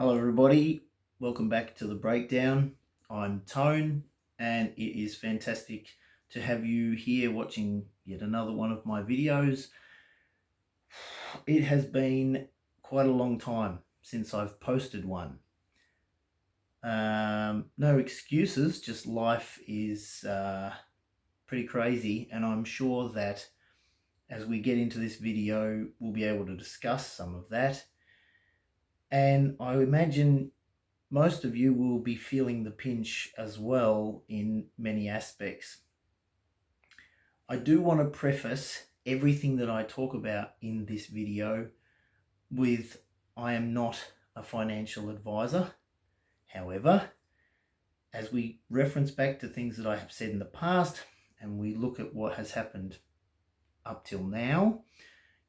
Hello everybody, welcome back to The Breakdown. I'm Tone and it is fantastic to have you here watching yet another one of my videos. It has been quite a long time since I've posted one. No excuses, just life is pretty crazy, and I'm sure that as we get into this video we'll be able to discuss some of that. And I imagine most of you will be feeling the pinch as well in many aspects. I do want to preface everything that I talk about in this video with I am not a financial advisor. However, as we reference back to things that I have said in the past and we look at what has happened up till now,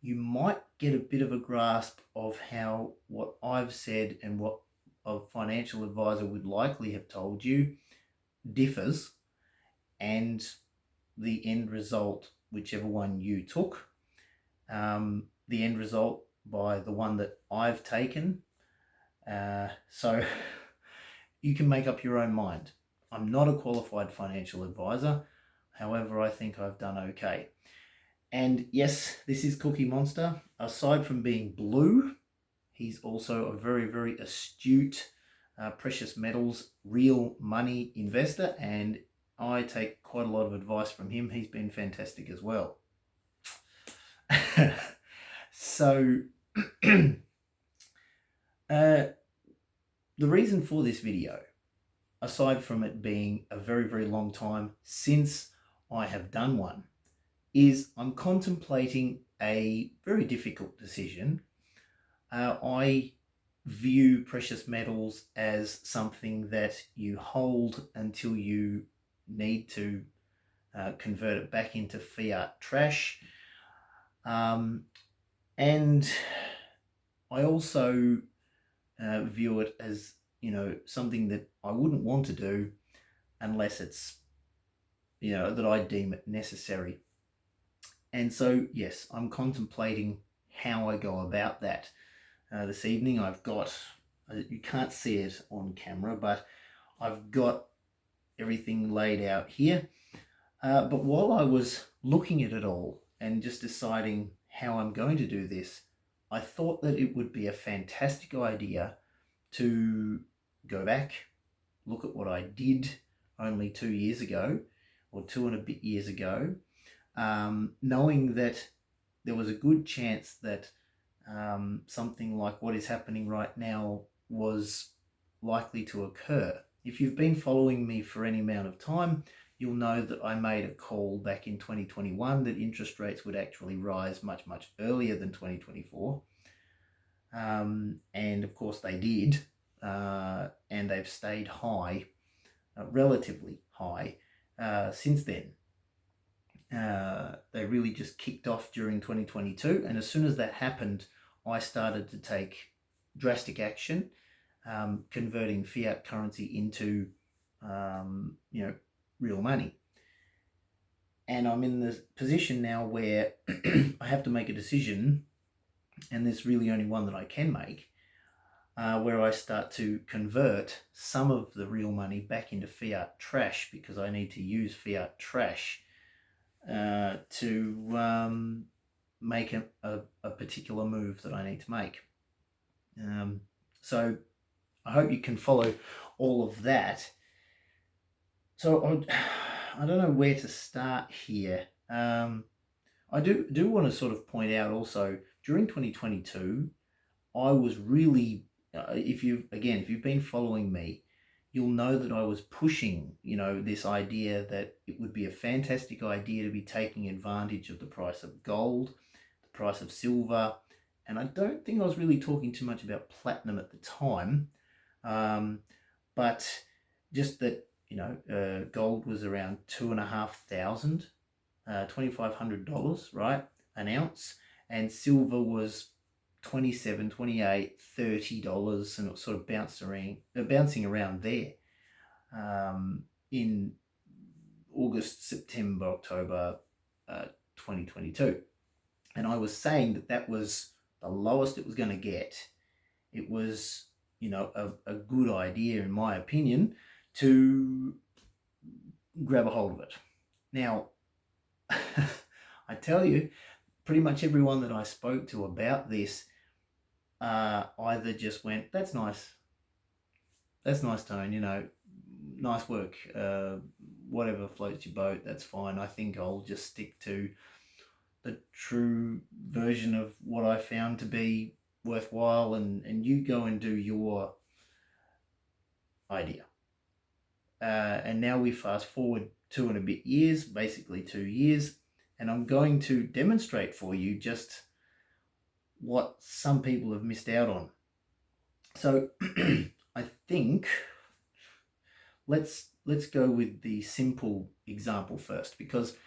you might get a bit of a grasp of how what I've said and what a financial advisor would likely have told you differs, and the end result, whichever one you took, the end result by the one that I've taken. So you can make up your own mind. I'm not a qualified financial advisor. However, I think I've done okay. And yes, this is Cookie Monster. Aside from being blue, he's also a very, very astute precious metals, real money investor, and I take quite a lot of advice from him. He's been fantastic as well. So, the reason for this video, aside from it being a very, very long time since I have done one, is I'm contemplating a very difficult decision. I view precious metals as something that you hold until you need to convert it back into fiat trash. And I also view it as, something that I wouldn't want to do unless it's, that I deem it necessary. And so, yes, I'm contemplating how I go about that. This evening I've got, you can't see it on camera, but I've got everything laid out here. But while I was looking at it all and just deciding how I'm going to do this, I thought that it would be a fantastic idea to go back, look at what I did only 2 years ago, or 2 and a bit years ago, knowing that there was a good chance that something like what is happening right now was likely to occur. If you've been following me for any amount of time, you'll know that I made a call back in 2021 that interest rates would actually rise much, much earlier than 2024. And of course they did, and they've stayed high, relatively high, since then. They really just kicked off during 2022, and as soon as that happened, I started to take drastic action, converting fiat currency into real money. And I'm in the position now where I have to make a decision, and there's really only one that I can make, where I start to convert some of the real money back into fiat trash, because I need to use fiat trash to make a particular move that I need to make. So I hope you can follow all of that. So I don't know where to start here. I do want to sort of point out also, during 2022, I was really, if you've been following me, you'll know that I was pushing, this idea that it would be a fantastic idea to be taking advantage of the price of gold, the price of silver, and I don't think I was really talking too much about platinum at the time, but just that, gold was around $2,500, $2,500, right, an ounce, and silver was $27, $28, $30, and it was sort of bouncing around there in August, September, October 2022. And I was saying that was the lowest it was going to get. It was, a good idea, in my opinion, to grab a hold of it. Now, I tell you, pretty much everyone that I spoke to about this either just went, that's nice, Tone, nice work, whatever floats your boat, that's fine. I think I'll just stick to the true version of what I found to be worthwhile, and you go and do your idea. And now we fast forward 2 and a bit years, basically 2 years, and I'm going to demonstrate for you just what some people have missed out on. So I think let's go with the simple example first, because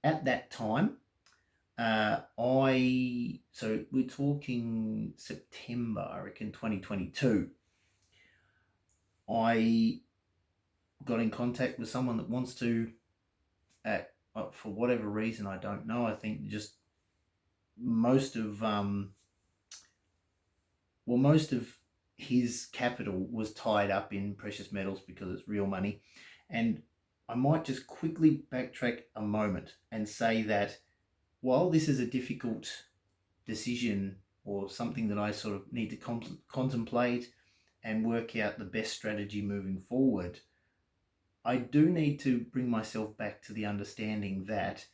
at that time, so we're talking September, I reckon, 2022. I got in contact with someone that wants to, for whatever reason, I don't know. I think just most of his capital was tied up in precious metals because it's real money. And I might just quickly backtrack a moment and say that while this is a difficult decision, or something that I sort of need to contemplate and work out the best strategy moving forward, I do need to bring myself back to the understanding that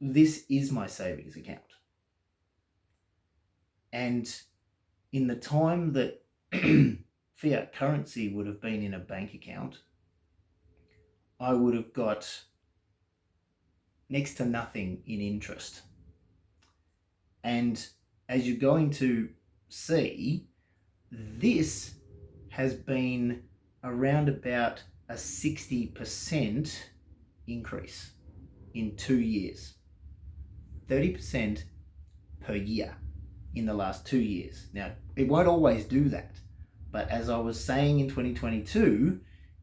this is my savings account. And in the time that fiat currency would have been in a bank account, I would have got next to nothing in interest. And as you're going to see, this has been around about a 60% increase in 2 years. 30% per year in the last 2 years. Now, it won't always do that, but as I was saying, in 2022,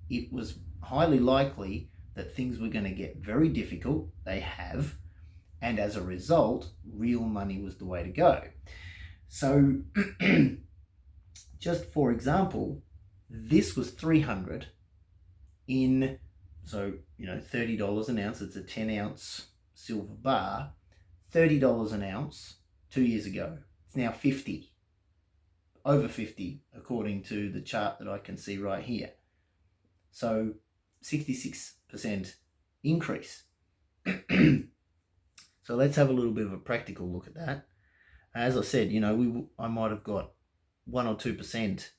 it was highly likely that things were going to get very difficult. They have, and as a result, real money was the way to go. So just for example, this was 300 in, so $30 an ounce. It's a 10-ounce silver bar. $30 an ounce 2 years ago. It's now 50, over 50, according to the chart that I can see right here. So 66% increase. So let's have a little bit of a practical look at that. As I said, I might have got 1 or 2%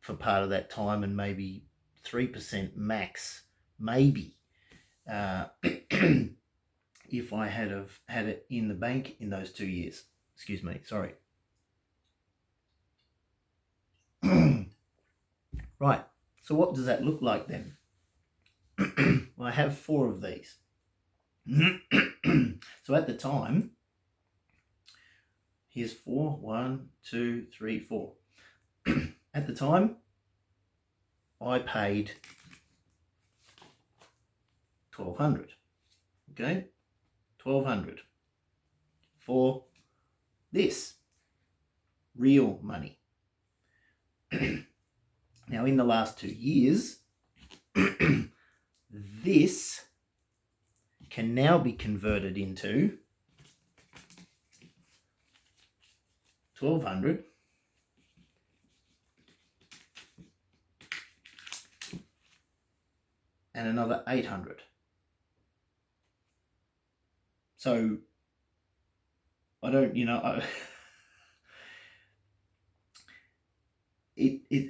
for part of that time, and maybe 3% max, maybe, if I had it in the bank in those 2 years. Excuse me, sorry. Right, so what does that look like then? Well, I have 4 of these. So at the time, here's 4, 1, 2, 3, 4. At the time, I paid $1,200. Okay, $1,200 for this real money. Now, in the last 2 years, this can now be converted into $1,200 and another $800. So I don't,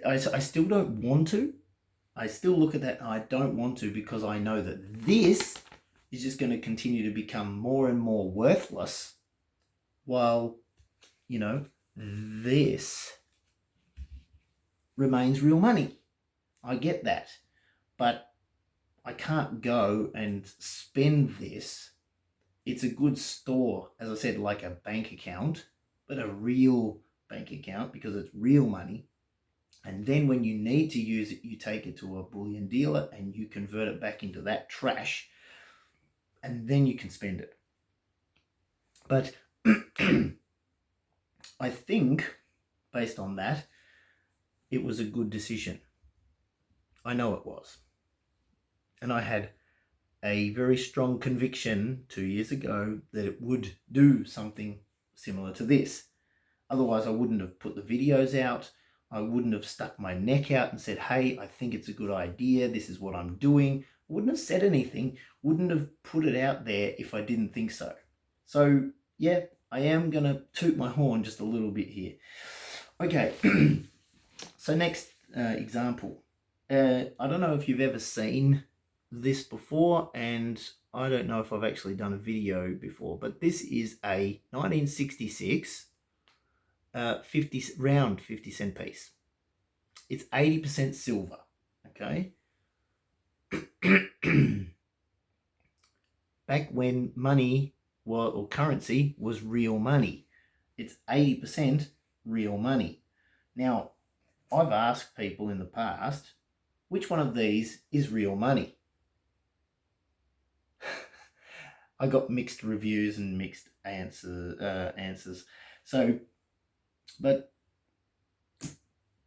I still don't want to. I still look at that and I don't want to, because I know that this is just going to continue to become more and more worthless, while, this remains real money. I get that, but I can't go and spend this. It's a good store, as I said, like a bank account, but a real bank account, because it's real money. And then when you need to use it, you take it to a bullion dealer and you convert it back into that trash, and then you can spend it. But I think based on that, it was a good decision. I know it was. And I had a very strong conviction 2 years ago that it would do something similar to this. Otherwise, I wouldn't have put the videos out. I wouldn't have stuck my neck out and said, hey, I think it's a good idea. This is what I'm doing. I wouldn't have said anything. Wouldn't have put it out there if I didn't think so. So, yeah, I am going to toot my horn just a little bit here. Okay, so next example. I don't know if you've ever seen this before, and I don't know if I've actually done a video before, but this is a 1966 round 50-cent piece. It's 80% silver, okay? Back when money or currency was real money, it's 80% real money. Now, I've asked people in the past, which one of these is real money? I got mixed reviews and mixed answers. So, but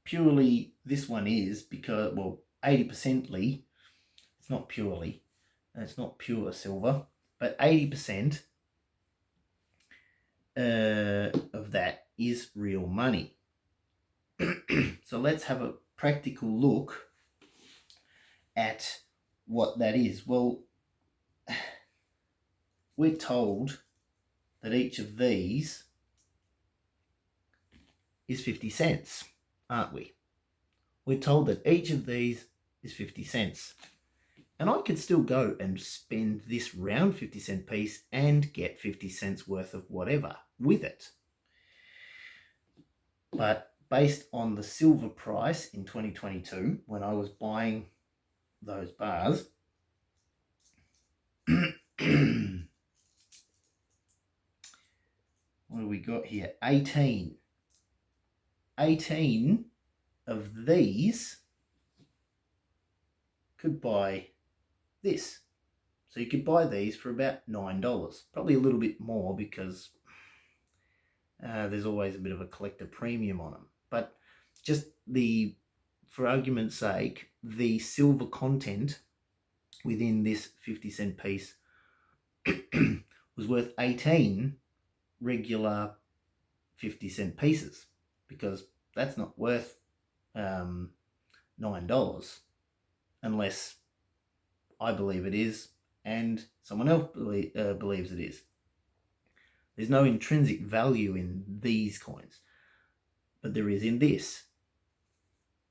purely this one is because, well, 80%ly, it's not purely, it's not pure silver, but 80% of that is real money. So let's have a practical look at what that is. Well, we're told that each of these is 50 cents, aren't we? We're told that each of these is 50 cents. And I could still go and spend this round 50-cent piece and get 50 cents worth of whatever with it. But based on the silver price in 2022, when I was buying those bars, what do we got here? 18 of these could buy this. So you could buy these for about $9, probably a little bit more because there's always a bit of a collector premium on them. But just for argument's sake, the silver content within this 50-cent piece was worth 18 regular 50-cent pieces, because that's not worth $9 unless I believe it is and someone else believes it is. There's no intrinsic value in these coins, but there is in this.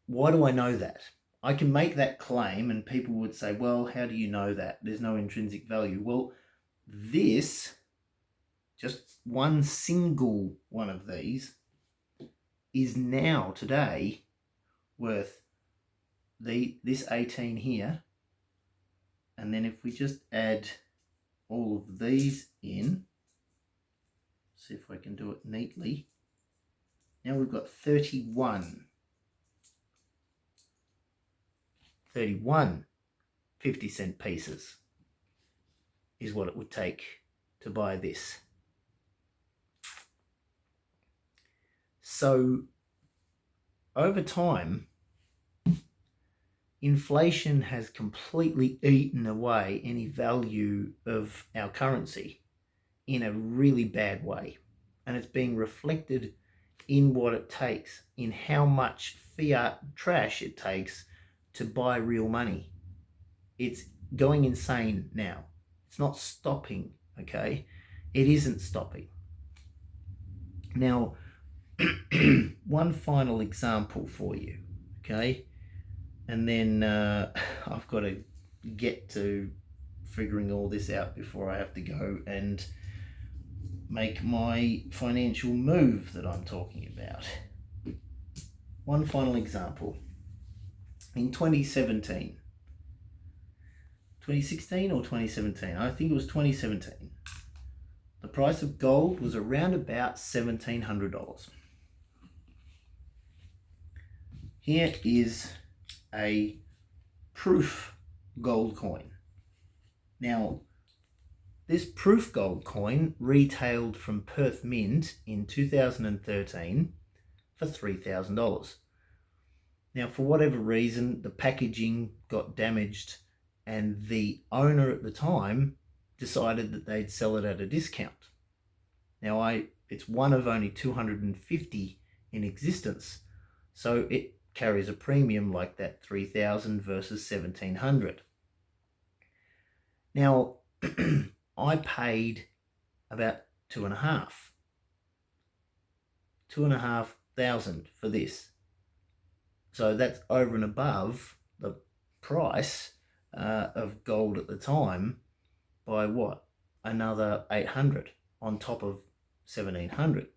Why do I know that? I can make that claim and people would say, well, how do you know that? There's no intrinsic value. Well, this, just one single one of these, is now today worth this 18 here. And then if we just add all of these in, see if I can do it neatly. Now we've got 31 50-cent pieces is what it would take to buy this. So over time, inflation has completely eaten away any value of our currency in a really bad way. And it's being reflected in what it takes, in how much fiat trash it takes to buy real money. It's going insane now. It's not stopping, okay? It isn't stopping. Now, one final example for you, okay? And then I've got to get to figuring all this out before I have to go and make my financial move that I'm talking about. One final example. In 2016 or 2017, I think it was 2017, the price of gold was around about $1,700. Here is a proof gold coin. Now, this proof gold coin retailed from Perth Mint in 2013 for $3,000. Now, for whatever reason, the packaging got damaged and the owner at the time decided that they'd sell it at a discount. Now, it's one of only 250 in existence, so it carries a premium like that, 3,000 versus 1,700. Now, I paid about $2,500 for this. So that's over and above the price of gold at the time by what? Another 800 on top of 1,700.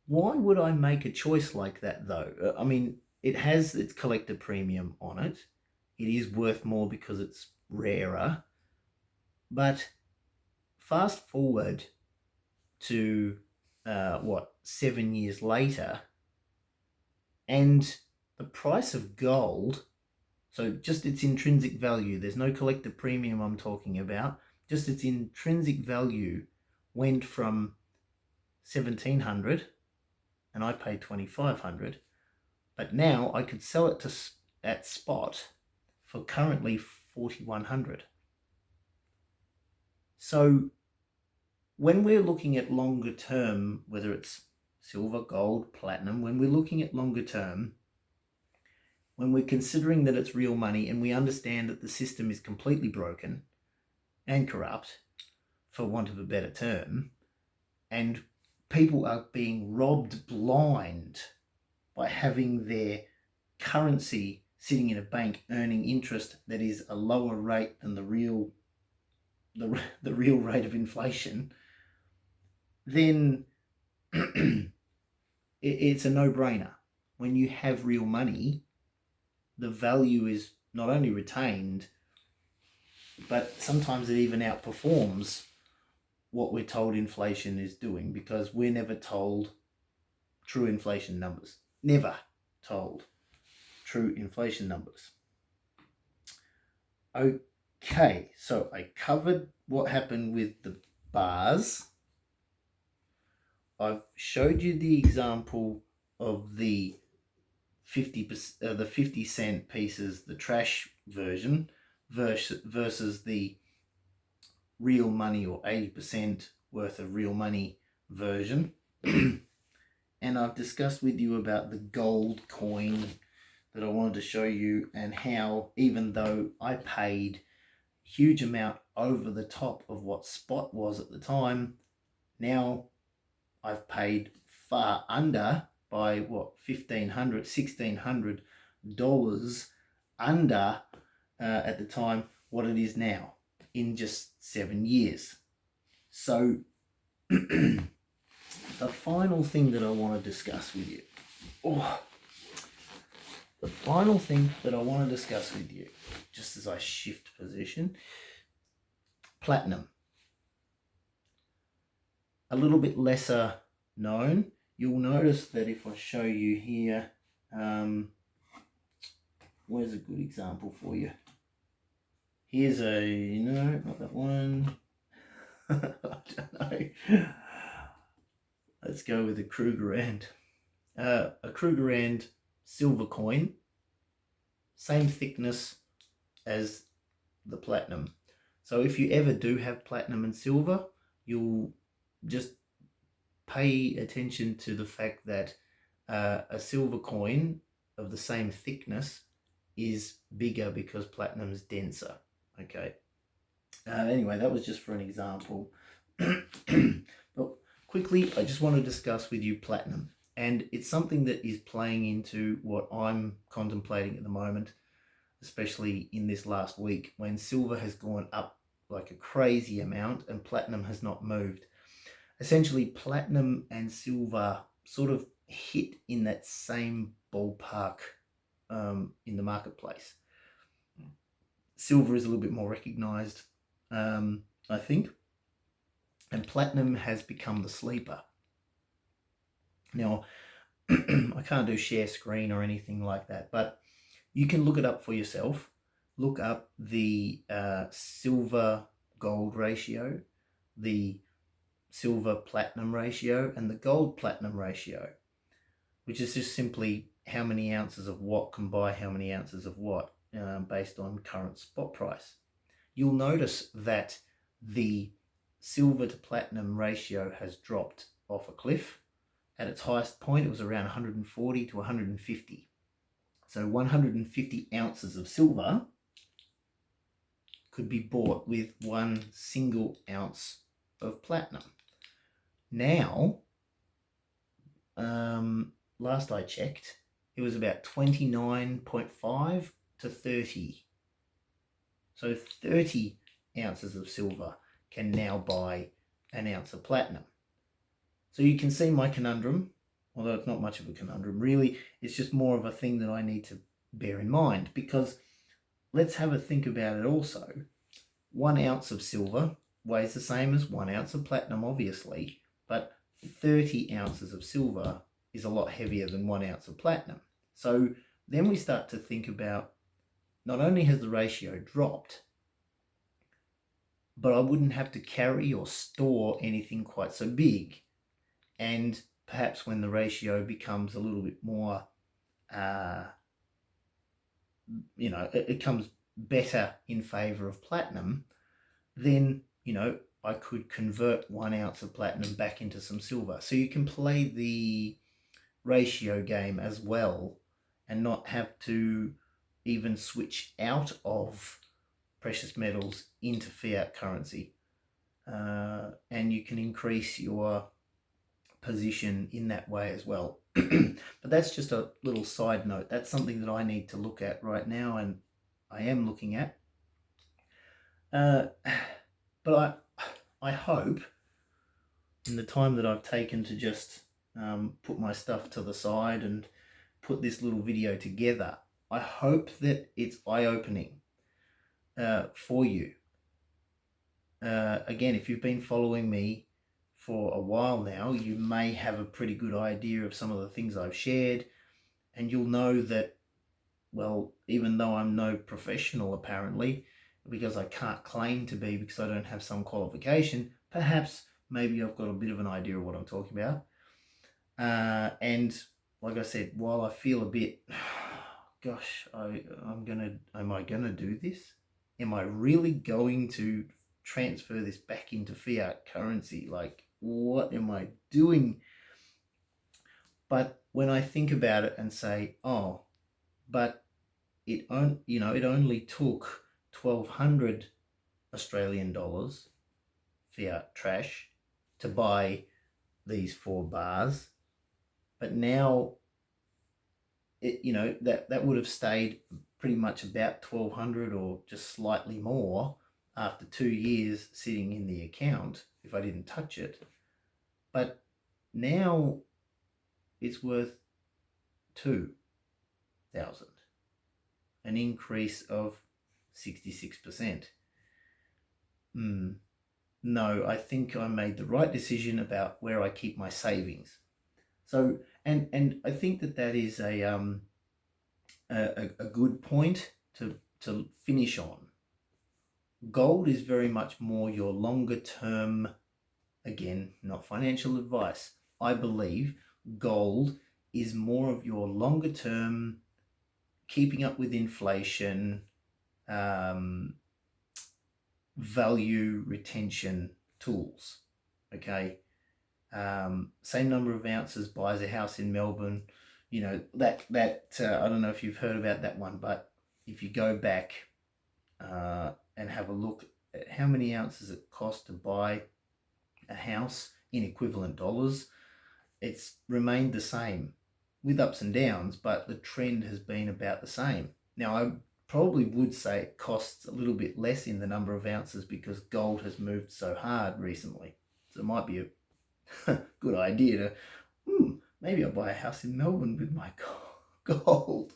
Why would I make a choice like that though? I mean, it has its collector premium on it. It is worth more because it's rarer. But fast forward to 7 years later, and the price of gold, so just its intrinsic value, there's no collector premium I'm talking about, just its intrinsic value went from 1,700 and I paid 2,500, but now I could sell it at spot for currently 4,100. So when we're looking at longer term, whether it's silver, gold, platinum, when we're looking at longer term, when we're considering that it's real money and we understand that the system is completely broken and corrupt, for want of a better term, and people are being robbed blind by having their currency sitting in a bank earning interest that is a lower rate than the real rate of inflation, then it's a no-brainer. When you have real money, the value is not only retained, but sometimes it even outperforms what we're told inflation is doing, because we're never told true inflation numbers. Never told true inflation numbers. Okay, so I covered what happened with the bars. I've showed you the example of the 50 cent pieces, the trash version, versus the real money or 80% worth of real money version. And I've discussed with you about the gold coin that I wanted to show you, and how even though I paid a huge amount over the top of what spot was at the time, now I've paid far under by what, $1,500, $1,600 under at the time what it is now in just 7 years. So the final thing that I want to discuss with you, just as I shift position, platinum. A little bit lesser known. You'll notice that if I show you here, where's a good example for you? Here's no, not that one. I don't know. Let's go with a Krugerrand. A Krugerrand silver coin, same thickness as the platinum. So if you ever do have platinum and silver, you'll just pay attention to the fact that a silver coin of the same thickness is bigger because platinum is denser. Okay. Anyway, that was just for an example. But quickly, I just want to discuss with you platinum. And it's something that is playing into what I'm contemplating at the moment, especially in this last week when silver has gone up like a crazy amount and platinum has not moved. Essentially, platinum and silver sort of hit in that same ballpark in the marketplace. Silver is a little bit more recognized, I think, and platinum has become the sleeper. Now, I can't do share screen or anything like that, but you can look it up for yourself. Look up the silver gold ratio, the silver platinum ratio and the gold platinum ratio, which is just simply how many ounces of what can buy how many ounces of what, based on current spot price. You'll notice that the silver to platinum ratio has dropped off a cliff. At its highest point, it was around 140 to 150. So 150 ounces of silver could be bought with 1 single ounce of platinum. Now, last I checked, it was about 29.5 to 30. So 30 ounces of silver can now buy an ounce of platinum. So you can see my conundrum, although it's not much of a conundrum. Really, it's just more of a thing that I need to bear in mind, because let's have a think about it also. 1 ounce of silver weighs the same as 1 ounce of platinum, obviously, but 30 ounces of silver is a lot heavier than 1 ounce of platinum. So then we start to think about, not only has the ratio dropped, but I wouldn't have to carry or store anything quite so big. And perhaps when the ratio becomes a little bit more, it comes better in favor of platinum, then, I could convert 1 ounce of platinum back into some silver. So you can play the ratio game as well and not have to even switch out of precious metals into fiat currency. And you can increase your position in that way as well. But that's just a little side note. That's something that I need to look at right now, and I am looking at. But I hope, in the time that I've taken to just put my stuff to the side and put this little video together, I hope that it's eye-opening for you. Again, if you've been following me for a while now, you may have a pretty good idea of some of the things I've shared, and you'll know that, well, even though I'm no professional apparently, because I can't claim to be because I don't have some qualification, perhaps maybe I've got a bit of an idea of what I'm talking about. And like I said, while I feel a bit, gosh, am I gonna do this? Am I really going to transfer this back into fiat currency? Like, what am I doing? But when I think about it and say, oh, but it only took 1,200 Australian dollars fiat trash to buy these 4 bars, but now that would have stayed pretty much about 1,200 or just slightly more after 2 years sitting in the account if I didn't touch it. But now it's worth 2,000, an increase of 66%. No, I think I made the right decision about where I keep my savings. So, and I think that is a good point to finish on. Gold is very much more your longer term. Again, not financial advice. I believe gold is more of your longer term, keeping up with inflation, value retention tools. Okay. Same number of ounces buys a house in Melbourne. That I don't know if you've heard about that one, but if you go back and have a look at how many ounces it costs to buy a house in equivalent dollars, it's remained the same with ups and downs, but the trend has been about the same. Now, I probably would say it costs a little bit less in the number of ounces because gold has moved so hard recently. So it might be a good idea to, maybe I'll buy a house in Melbourne with my gold.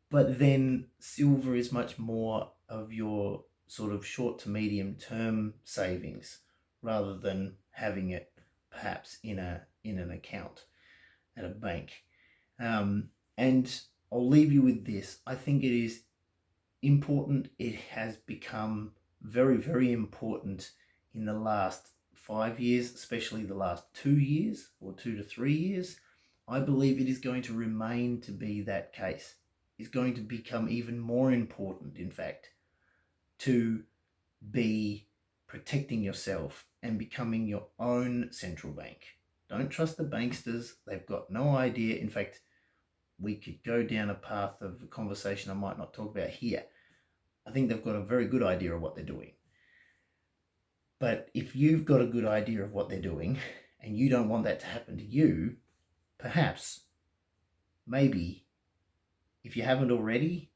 But then silver is much more of your sort of short to medium term savings rather than having it perhaps in an account at a bank. And I'll leave you with this. I think it is important. It has become very, very important in the last 5 years, especially the last 2 years or 2 to 3 years, I believe it is going to remain to be that case. It's going to become even more important, in fact, to be protecting yourself and becoming your own central bank. Don't trust the banksters. They've got no idea. In fact, we could go down a path of a conversation I might not talk about here. I think they've got a very good idea of what they're doing. But if you've got a good idea of what they're doing and you don't want that to happen to you, perhaps, maybe, if you haven't already,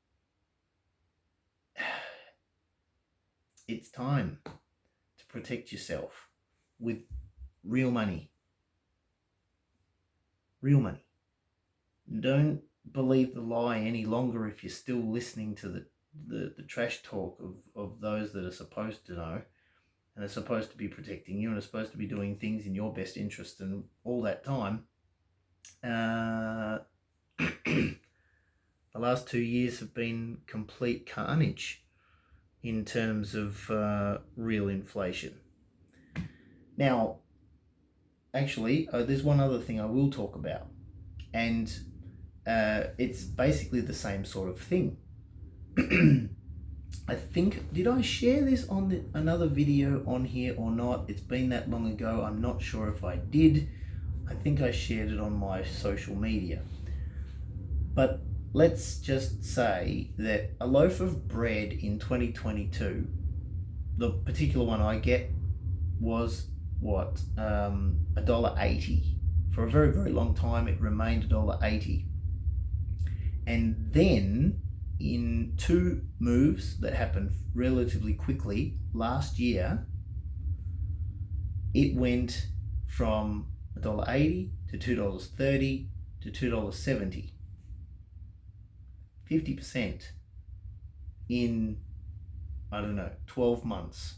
it's time to protect yourself with real money. Real money. Don't believe the lie any longer if you're still listening to the trash talk of those that are supposed to know and are supposed to be protecting you and are supposed to be doing things in your best interest. And all that time, the last 2 years have been complete carnage in terms of real inflation. Now, actually, there's one other thing I will talk about, and it's basically the same sort of thing. I think, did I share this on another video on here or not? It's been that long ago. I'm not sure if I did. I think I shared it on my social media. But let's just say that a loaf of bread in 2022, the particular one I get, was what, $1.80. For a very, very long time, it remained $1.80. And then in 2 moves that happened relatively quickly last year, it went from $1.80 to $2.30 to $2.70. 50% in, I don't know, 12 months.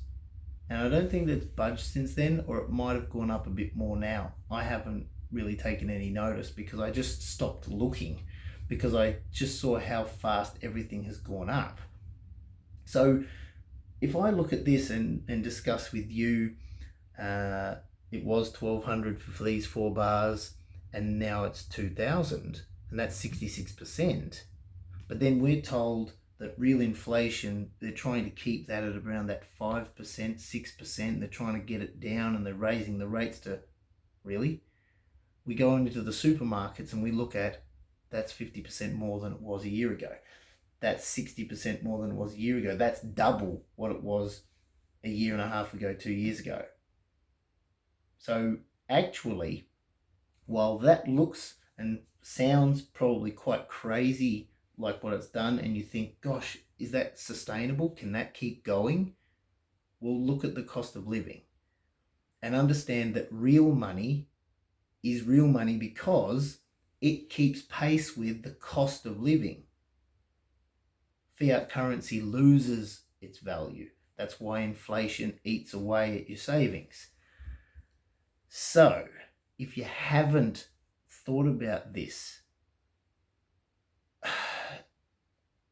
And I don't think that's budged since then, or it might have gone up a bit more now. I haven't really taken any notice because I just stopped looking, because I just saw how fast everything has gone up. So if I look at this and discuss with you, it was $1,200 for these 4 bars, and now it's $2,000, and that's 66%. But then we're told that real inflation, they're trying to keep that at around that 5%, 6%. They're trying to get it down, and they're raising the rates to, really? We go into the supermarkets and we look at, that's 50% more than it was a year ago. That's 60% more than it was a year ago. That's double what it was a year and a half ago, 2 years ago. So actually, while that looks and sounds probably quite crazy, like what it's done, and you think, gosh, is that sustainable? Can that keep going? Well, look at the cost of living and understand that real money is real money because it keeps pace with the cost of living. Fiat currency loses its value. That's why inflation eats away at your savings. So, if you haven't thought about this,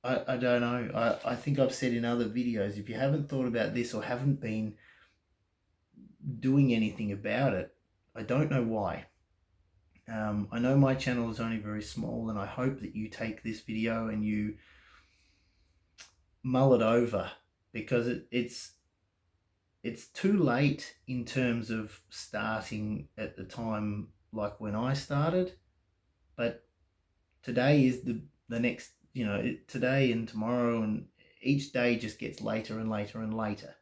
I don't know. I think I've said in other videos, if you haven't thought about this or haven't been doing anything about it, I don't know why. I know my channel is only very small, and I hope that you take this video and you mull it over, because it's too late in terms of starting at the time like when I started. But today is the next, today and tomorrow, and each day just gets later and later and later.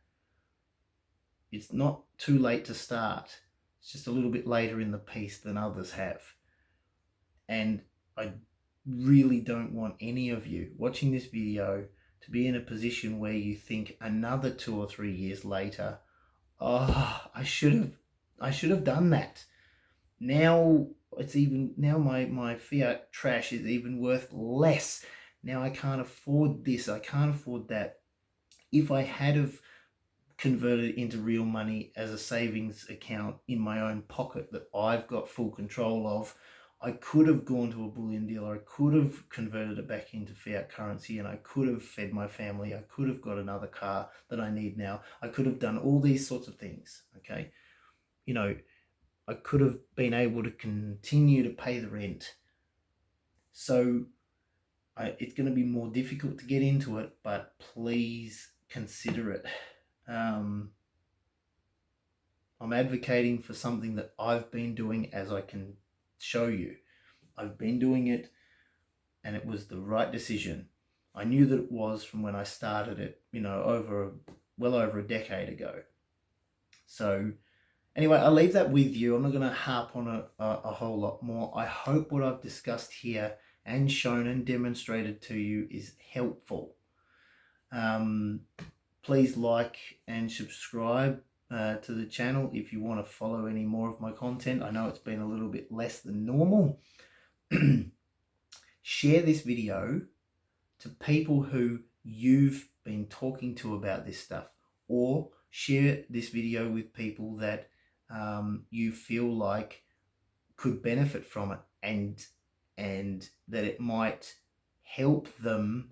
It's not too late to start. It's just a little bit later in the piece than others have. And I really don't want any of you watching this video to be in a position where you think another 2 or 3 years later, oh, I should have done that. Now my fiat trash is even worth less. Now I can't afford this, I can't afford that. If I had have converted it into real money as a savings account in my own pocket that I've got full control of, I could have gone to a bullion dealer. I could have converted it back into fiat currency, and I could have fed my family. I could have got another car that I need now. I could have done all these sorts of things, okay? You know, I could have been able to continue to pay the rent. So it's going to be more difficult to get into it, but please consider it. I'm advocating for something that I've been doing, as I can show you. I've been doing it, and it was the right decision. I knew that it was from when I started it, well over a decade ago. So anyway, I'll leave that with you. I'm not going to harp on it a whole lot more. I hope what I've discussed here and shown and demonstrated to you is helpful. Please like and subscribe to the channel if you want to follow any more of my content. I know it's been a little bit less than normal. Share this video to people who you've been talking to about this stuff, or share this video with people that you feel like could benefit from it, and that it might help them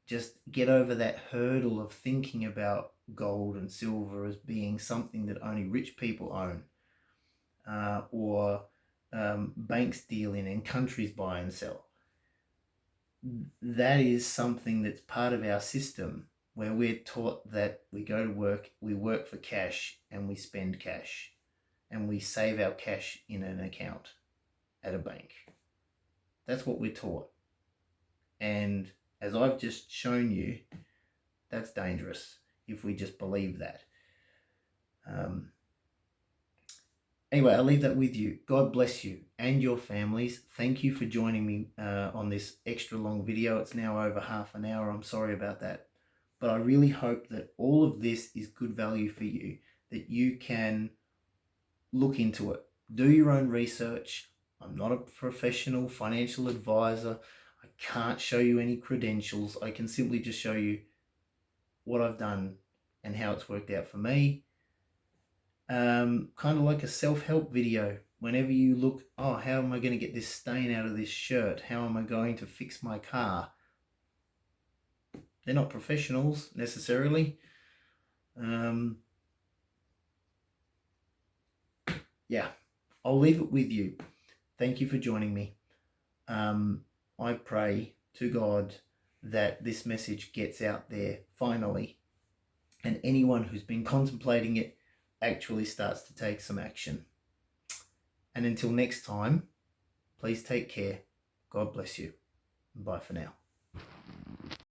just get over that hurdle of thinking about gold and silver as being something that only rich people own, or banks deal in and countries buy and sell. That is something that's part of our system, where we're taught that we go to work, we work for cash, and we spend cash, and we save our cash in an account at a bank. That's what we're taught. And as I've just shown you, that's dangerous if we just believe that. Anyway, I'll leave that with you. God bless you and your families. Thank you for joining me on this extra long video. It's now over half an hour. I'm sorry about that. But I really hope that all of this is good value for you, that you can look into it. Do your own research. I'm not a professional financial advisor. I can't show you any credentials. I can simply just show you what I've done and how it's worked out for me. Kind of like a self-help video. Whenever you look, oh, how am I going to get this stain out of this shirt? How am I going to fix my car? They're not professionals necessarily. Yeah, I'll leave it with you. Thank you for joining me. I pray to God that this message gets out there finally, and anyone who's been contemplating it actually starts to take some action. And until next time, please take care. God bless you. Bye for now.